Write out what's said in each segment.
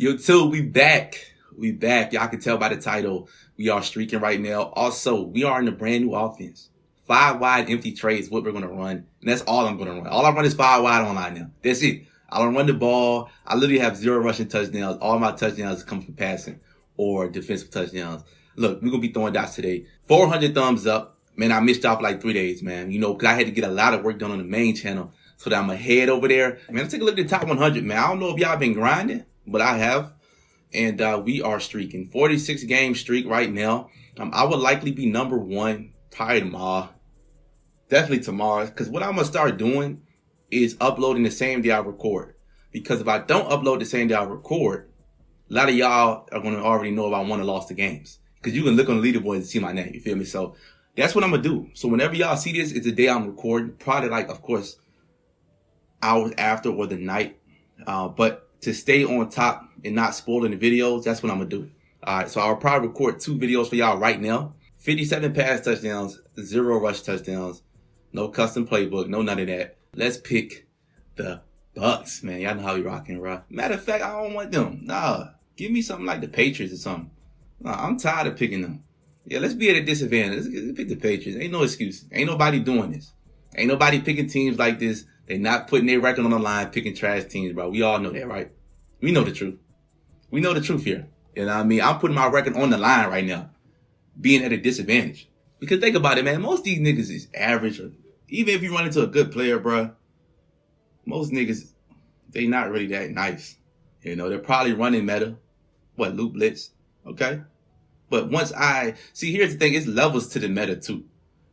Yo, too, we back. We back. Y'all can tell by the title. We are streaking right now. Also, we are in a brand new offense. 5 wide empty trades, what we're going to run. And that's all I'm going to run. All I run is 5 wide online now. That's it. I don't run the ball. I literally have 0 rushing touchdowns. All my touchdowns come from passing or defensive touchdowns. Look, we're going to be throwing dots today. 400 thumbs up. Man, I missed y'all for like 3 days, man. You know, because I had to get a lot of work done on the main channel so that I'm ahead over there. Man, let's take a look at the top 100, man. I don't know if y'all been grinding, but I have. And we are streaking. 46 game streak right now. I would likely be number 1 probably tomorrow. Definitely tomorrow. Because what I'm going to start doing is uploading the same day I record. Because if I don't upload the same day I record, a lot of y'all are going to already know if I won or lost the games. Because you can look on the leaderboard and see my name. You feel me? So that's what I'm going to do. So whenever y'all see this, it's the day I'm recording. Probably like, of course, hours after or the night. But to stay on top and not spoiling the videos, that's what I'm going to do. Alright, so I'll probably record 2 videos for y'all right now. 57 pass touchdowns, 0 rush touchdowns, no custom playbook, no none of that. Let's pick the Bucks, man. Y'all know how we rocking, bro. Matter of fact, I don't want them. Nah, give me something like the Patriots or something. Nah, I'm tired of picking them. Yeah, let's be at a disadvantage. Let's pick the Patriots. Ain't no excuse. Ain't nobody doing this. Ain't nobody picking teams like this. They not putting their record on the line, picking trash teams, bro. We all know that, right? We know the truth. We know the truth here. You know what I mean? I'm putting my record on the line right now, being at a disadvantage. Because think about it, man. Most of these niggas is average. Even if you run into a good player, bro, most niggas, they not really that nice. You know, they're probably running meta. What, loop blitz? Okay? But once see, here's the thing. It's levels to the meta, too.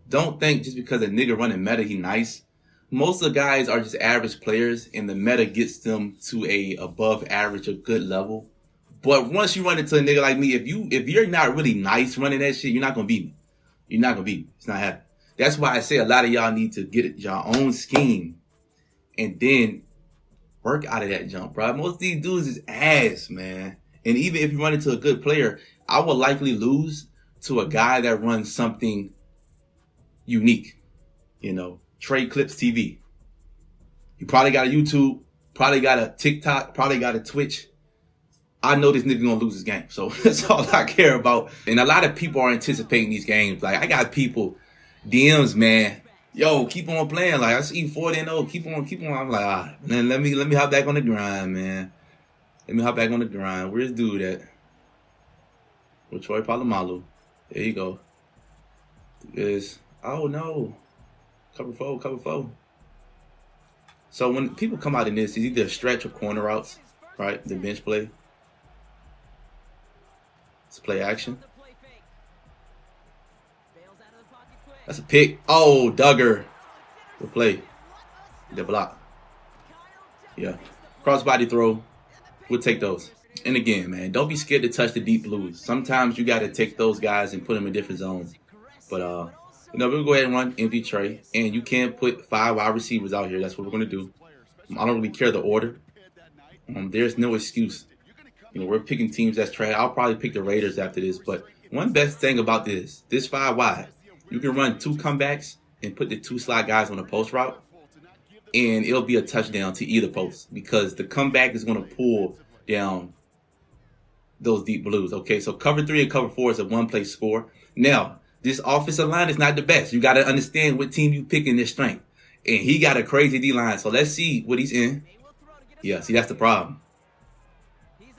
Don't think just because a nigga running meta, he nice. Most of the guys are just average players, and the meta gets them to a above average, a good level. But once you run into a nigga like me, if you're not really nice running that shit, you're not gonna beat me. You're not gonna beat me. It's not happening. That's why I say a lot of y'all need to get your own scheme and then work out of that jump, bro. Most of these dudes is ass, man. And even if you run into a good player, I will likely lose to a guy that runs something unique, you know. Trade Clips TV. You probably got a YouTube, probably got a TikTok, probably got a Twitch. I know this nigga gonna lose his game. So that's all I care about. And a lot of people are anticipating these games. Like, I got people, DMs, man. Yo, keep on playing. Like, I see 40-0. Keep on. I'm like, all right, man, let me hop back on the grind, man. Let me hop back on the grind. Where's dude at? With Troy Polamalu. There you go. Oh no. Cover 4. So when people come out in this, it's either a stretch or corner routes, right? The bench play. It's play action. That's a pick. Oh, Duggar. Good play. The block. Yeah. Crossbody throw. We'll take those. And again, man, don't be scared to touch the deep blues. Sometimes you got to take those guys and put them in different zones. But, you know, we'll go ahead and run empty tray. And you can put 5 wide receivers out here. That's what we're going to do. I don't really care the order. There's no excuse. You know, we're picking teams that's trash. I'll probably pick the Raiders after this. But one best thing about this 5 wide, you can run 2 comebacks and put the 2 slot guys on a post route. And it'll be a touchdown to either post. Because the comeback is going to pull down those deep blues. Okay, so cover 3 and cover 4 is a 1-play score. Now, this offensive line is not the best. You got to understand what team you pick in their strength. And he got a crazy D-line. So let's see what he's in. Yeah, see, that's the problem.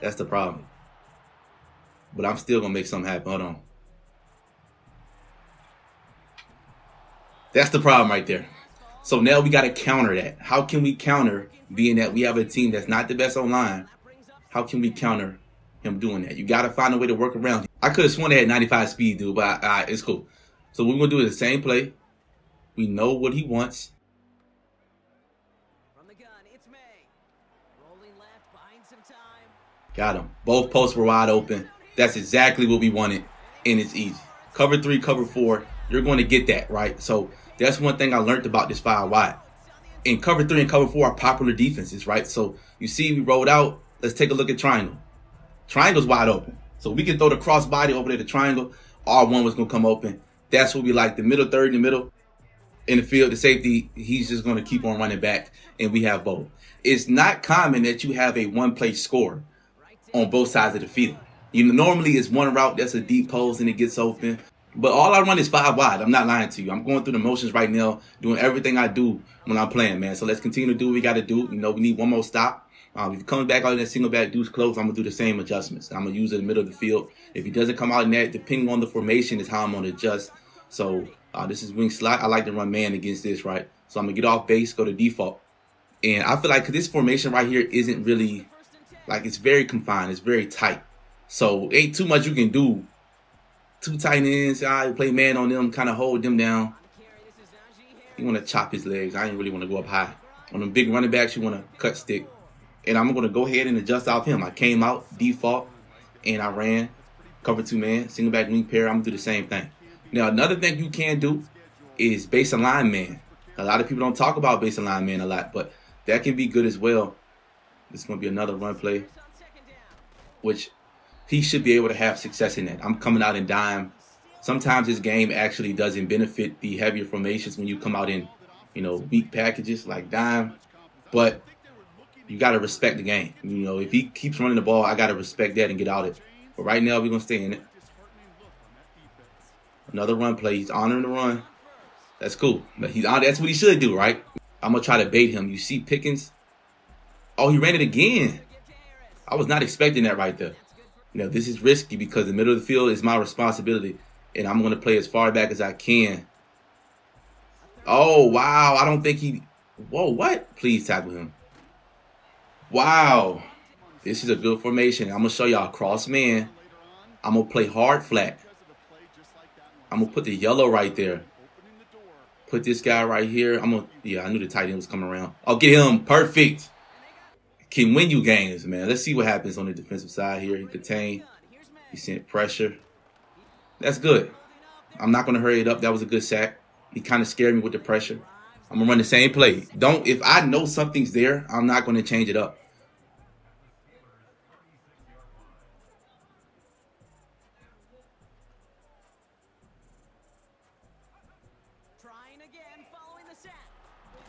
That's the problem. But I'm still going to make something happen. Hold on. That's the problem right there. So now we got to counter that. How can we counter, being that we have a team that's not the best online? How can we counter him doing that? You got to find a way to work around him. I could have sworn they had 95 speed, dude, but it's cool. So what we're going to do is the same play. We know what he wants. From the gun, it's May. Rolling left, buying some time. Got him. Both posts were wide open. That's exactly what we wanted, and it's easy. Cover 3, cover 4, you're going to get that, right? So that's one thing I learned about this 5 wide. And cover 3 and cover 4 are popular defenses, right? So you see we rolled out. Let's take a look at triangle. Triangle's wide open. So we can throw the crossbody over there, the triangle. R1 was going to come open. That's what we like. The middle third in the middle. In the field, the safety, he's just going to keep on running back. And we have both. It's not common that you have a 1-play score. on both sides of the field. Normally it's one route that's a deep post and it gets open. But all I run is 5 wide. I'm not lying to you. I'm going through the motions right now, doing everything I do when I'm playing, man. So let's continue to do what we got to do. We need one more stop. If he comes back out in that single back deuce close, I'm going to do the same adjustments. I'm going to use it in the middle of the field. If he doesn't come out in that, depending on the formation is how I'm going to adjust. So this is wing slot. I like to run man against this, right? So I'm going to get off base, go to default. And I feel like this formation right here isn't really, it's very confined. It's very tight. So ain't too much you can do. 2 tight ends, I play man on them, kind of hold them down. You want to chop his legs. I didn't really want to go up high. On them big running backs, you want to cut stick. And I'm going to go ahead and adjust off him. I came out, default, and I ran. Cover 2 man, single back wing pair. I'm going to do the same thing. Now, another thing you can do is base align man. A lot of people don't talk about base align man a lot, but that can be good as well. This is going to be another run play, which he should be able to have success in that. I'm coming out in dime. Sometimes this game actually doesn't benefit the heavier formations when you come out in, weak packages like dime. But you got to respect the game. If he keeps running the ball, I got to respect that and get out it. But right now, we're going to stay in it. Another run play. He's honoring the run. That's cool. But that's what he should do, right? I'm going to try to bait him. You see Pickens? Oh, he ran it again. I was not expecting that right there. This is risky because the middle of the field is my responsibility, and I'm going to play as far back as I can. Oh, wow. I don't think he... Whoa, what? Please tackle him. Wow. This is a good formation. I'm going to show y'all cross man. I'm going to play hard flat. I'm going to put the yellow right there. Put this guy right here. I knew the tight end was coming around. I'll get him. Perfect. Can win you games, man. Let's see what happens on the defensive side here. He contained. He sent pressure. That's good. I'm not going to hurry it up. That was a good sack. He kind of scared me with the pressure. I'm going to run the same play. If I know something's there, I'm not going to change it up.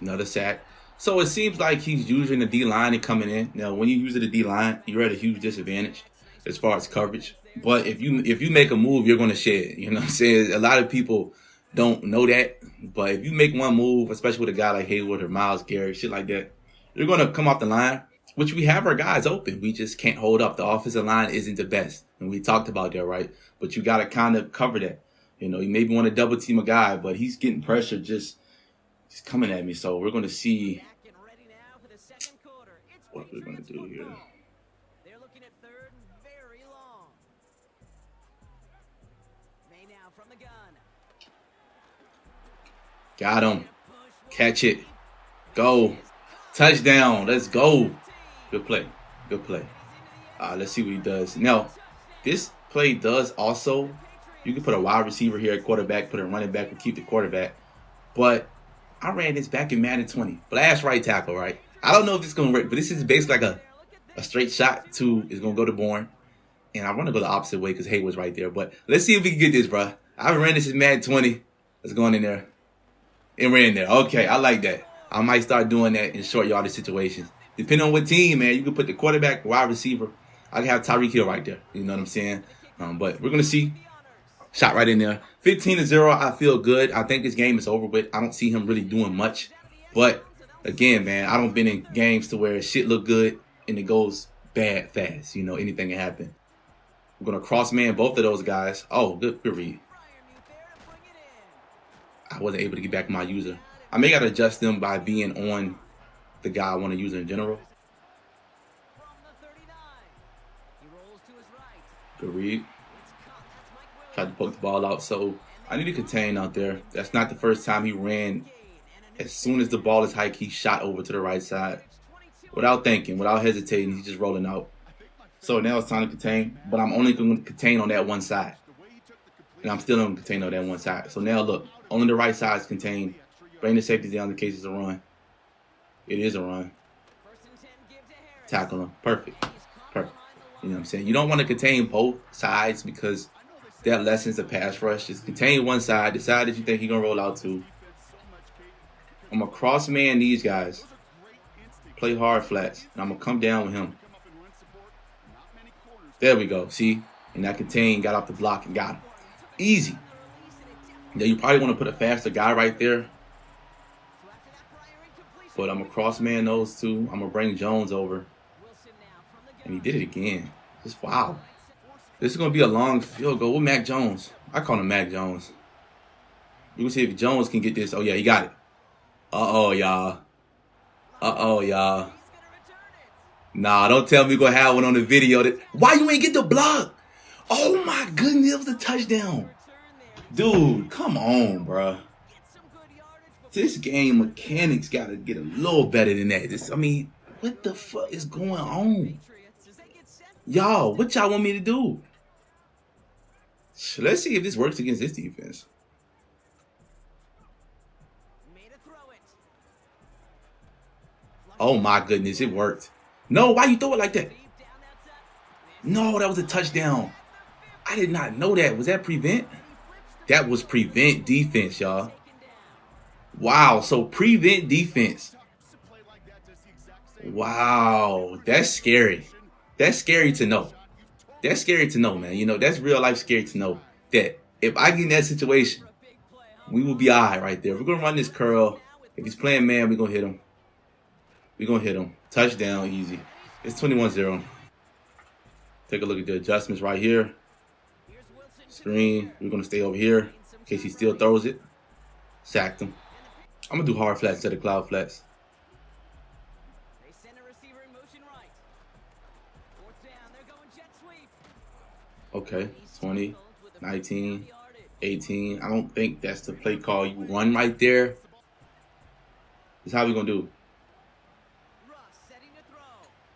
Another sack. So it seems like he's using the D-line and coming in. Now, when you use the D-line, you're at a huge disadvantage as far as coverage. But if you make a move, you're going to shed. You know what I'm saying? A lot of people don't know that. But if you make one move, especially with a guy like Hayward or Myles Garrett, shit like that, you're going to come off the line, which we have our guys open. We just can't hold up. The offensive line isn't the best. And we talked about that, right? But you got to kind of cover that. You maybe want to double team a guy, but he's getting pressure just coming at me. So we're going to see what we're going to do here. They're looking at third and very long. May now from the gun. Got him. Catch it. Go. Touchdown. Let's go. Good play. Good play. Let's see what he does. Now, this play does also, you can put a wide receiver here at quarterback, put a running back, and keep the quarterback. But I ran this back in Madden 20. Blast right tackle, right? I don't know if this is going to work, but this is basically like a straight shot is going to go to Bourne. And I want to go the opposite way because Hayward's right there. But let's see if we can get this, bro. I ran this in Madden 20. Let's go in there. And we're in there. Okay, I like that. I might start doing that in short yardage situations. Depending on what team, man, you can put the quarterback, wide receiver. I can have Tyreek Hill right there. You know what I'm saying? But we're going to see. Shot right in there. 15-0, I feel good. I think this game is over with. I don't see him really doing much. But, again, man, I don't been in games to where shit look good and it goes bad fast. Anything can happen. We're going to cross-man both of those guys. Oh, good read. I wasn't able to get back my user. I may got to adjust them by being on the guy I want to use in general. Good read. Tried to poke the ball out. So I need to contain out there. That's not the first time he ran. As soon as the ball is hiked, he shot over to the right side. Without thinking, without hesitating, he's just rolling out. So now it's time to contain. But I'm only going to contain on that one side. And I'm still going to contain on that one side. So now look, only the right side is contained. Bring the safety down in case it's a run. It is a run. Tackle him. Perfect. Perfect. You know what I'm saying? You don't want to contain both sides because that lessens the pass rush. Just contain one side. The side that you think he's going to roll out to. I'm going to cross-man these guys. Play hard flats. And I'm going to come down with him. There we go. See? And that contain got off the block and got him. Easy. Now you probably want to put a faster guy right there. But I'm going to cross man those two. I'm going to bring Jones over. And he did it again. Just wow. This is going to be a long field goal with Mac Jones. I call him Mac Jones. You can see if Jones can get this. Oh, yeah, he got it. Uh-oh, y'all. Uh-oh, y'all. Nah, don't tell me you're going to have one on the video. Why you ain't get the block? Oh, my goodness. It was a touchdown. Dude, come on, bro. This game mechanics got to get a little better than that. I mean, what the fuck is going on? Y'all, what y'all want me to do? Let's see if this works against this defense. Oh, my goodness. It worked. No, why you throw it like that? No, that was a touchdown. I did not know that. Was that prevent? That was prevent defense, y'all. Wow, so prevent defense. Wow, that's scary. That's scary to know. That's scary to know, man. You know, that's real life scary to know that if I get in that situation, we will be all right there. We're going to run this curl. If he's playing man, we're going to hit him. We're going to hit him. Touchdown, easy. It's 21-0. Take a look at the adjustments right here. Screen. We're going to stay over here in case he still throws it. Sacked him. I'm going to do hard flats instead of cloud flats. Okay, 20, 19, 18. I don't think that's the play call. You run right there. This is how we going to do.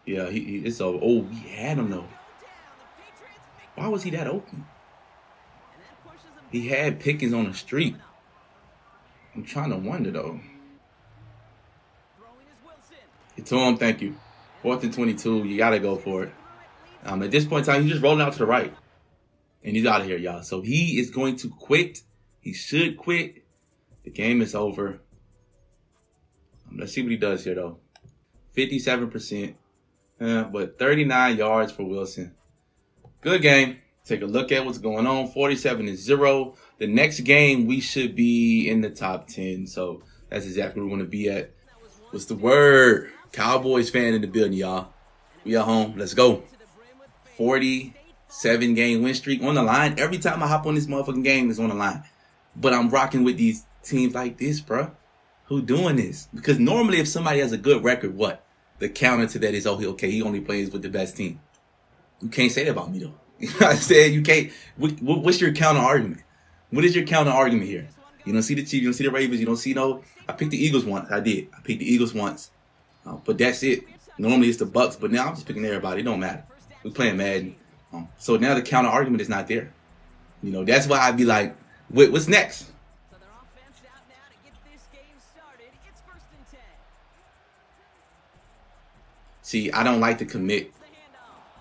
Yeah, it's over. Oh, we had him, though. Why was he that open? He had Pickens on the street. I'm trying to wonder, though. Get to him, thank you. 4th and 22, you got to go for it. At this point in time, he's just rolling out to the right. And he's out of here, y'all. So he is going to quit. He should quit. The game is over. Let's see what he does here, though. 57%. But 39 yards for Wilson. Good game. Take a look at what's going on. 47-0. The next game, we should be in the top 10. So that's exactly where we're going to be at. What's the word? Cowboys fan in the building, y'all. We at home. Let's go. 47-game win streak on the line. Every time I hop on this motherfucking game, it's on the line. But I'm rocking with these teams like this, bro. Who doing this? Because normally if somebody has a good record, what? The counter to that is, oh, okay, he only plays with the best team. You can't say that about me, though. You know what I'm saying? You can't. What's your counter argument? What is your counter argument here? You don't see the Chiefs, you don't see the Ravens, you don't see no. I picked the Eagles once. I did. I picked the Eagles once. But that's it. Normally it's the Bucks, but now I'm just picking everybody. It don't matter. We're playing Madden. So now the counter argument is not there. You know, that's why I'd be like, what's next? See, I don't like to commit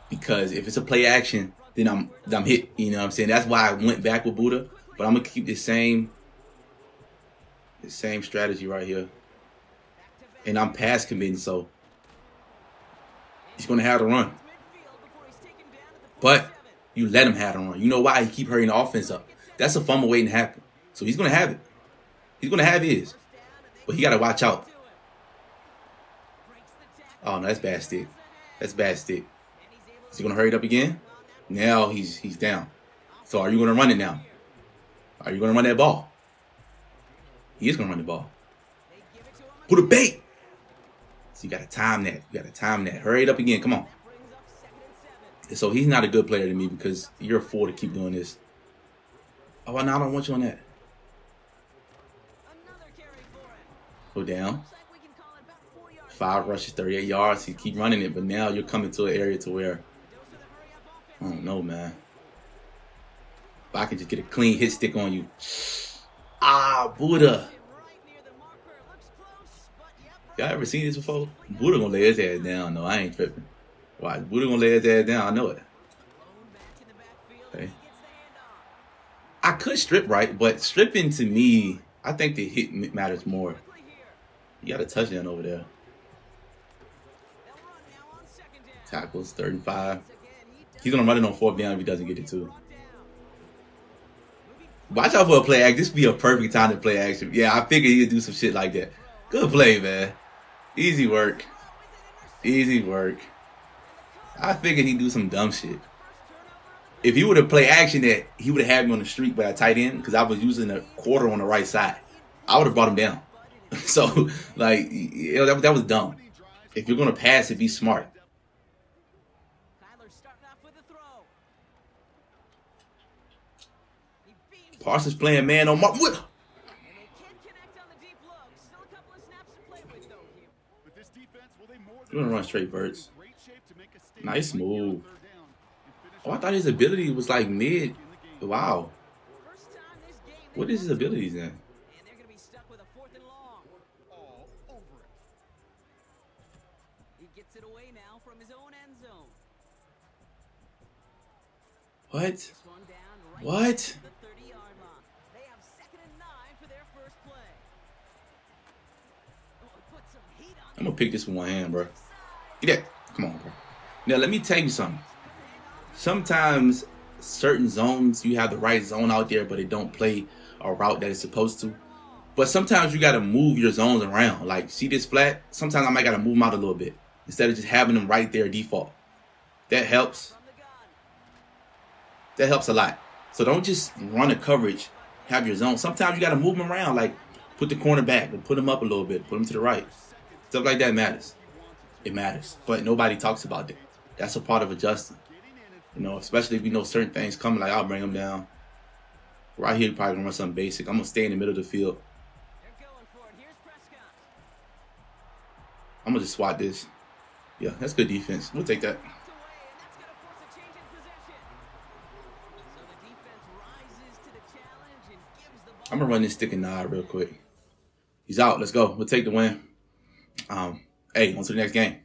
because if it's a play action, then I'm hit. You know what I'm saying? That's why I went back with Buddha. But I'm gonna keep the same strategy right here. And I'm pass committing, so he's gonna have to run. But you let him have to run. You know why? He keep hurrying the offense up. That's a fumble waiting to happen. So he's gonna have it. He's gonna have his. But he gotta watch out. Oh no, that's bad stick. That's bad stick. Is he gonna hurry it up again? Now he's down. So are you gonna run it now? Are you gonna run that ball? He is gonna run the ball. Put a bait. So you gotta time that. You gotta time that. Hurry it up again. Come on. So he's not a good player to me because you're a fool to keep doing this. Oh, no, I don't want you on that. Go down. 5 rushes, 38 yards. He keep running it, but now you're coming to an area to where I don't know, man. If I can just get a clean hit stick on you. Ah, Buddha. Y'all ever seen this before? Buddha gonna lay his ass down. No, I ain't tripping. Why? Buddha gonna lay his ass down. I know it. Okay. I could strip right, but stripping to me, I think the hit matters more. You got a touchdown over there. Tackles, 35. He's gonna run it on 4th down if he doesn't get it too. Watch out for a play action. This would be a perfect time to play action. Yeah, I figured he'd do some shit like that. Good play, man. Easy work. Easy work. I figured he'd do some dumb shit. If he would have played action that, he would have had me on the street by a tight end because I was using a quarter on the right side. I would have brought him down. So, like, that was dumb. If you're going to pass it, be smart. Parsons playing man on Mark. What? We're going to run straight verts. Nice move. Oh, I thought his ability was like mid. Wow. What is his abilities then? What? What? I'm gonna pick this with one hand, bro. Get that. Come on, bro. Now let me tell you something. Sometimes certain zones, you have the right zone out there, but it don't play a route that it's supposed to. But sometimes you gotta move your zones around. Like, see this flat? Sometimes I might gotta move them out a little bit instead of just having them right there default. That helps. That helps a lot. So don't just run a coverage, have your zone. Sometimes you gotta move them around, like put the corner back and put them up a little bit, put them to the right. Stuff like that matters. It matters. But nobody talks about that. That's a part of adjusting. You know, especially if you know certain things coming, like I'll bring them down. Right here, probably gonna run something basic. I'm gonna stay in the middle of the field. I'm gonna just swat this. Yeah, that's good defense. We'll take that. I'm gonna run this stick and nod real quick. He's out. Let's go. We'll take the win. Hey, on to the next game.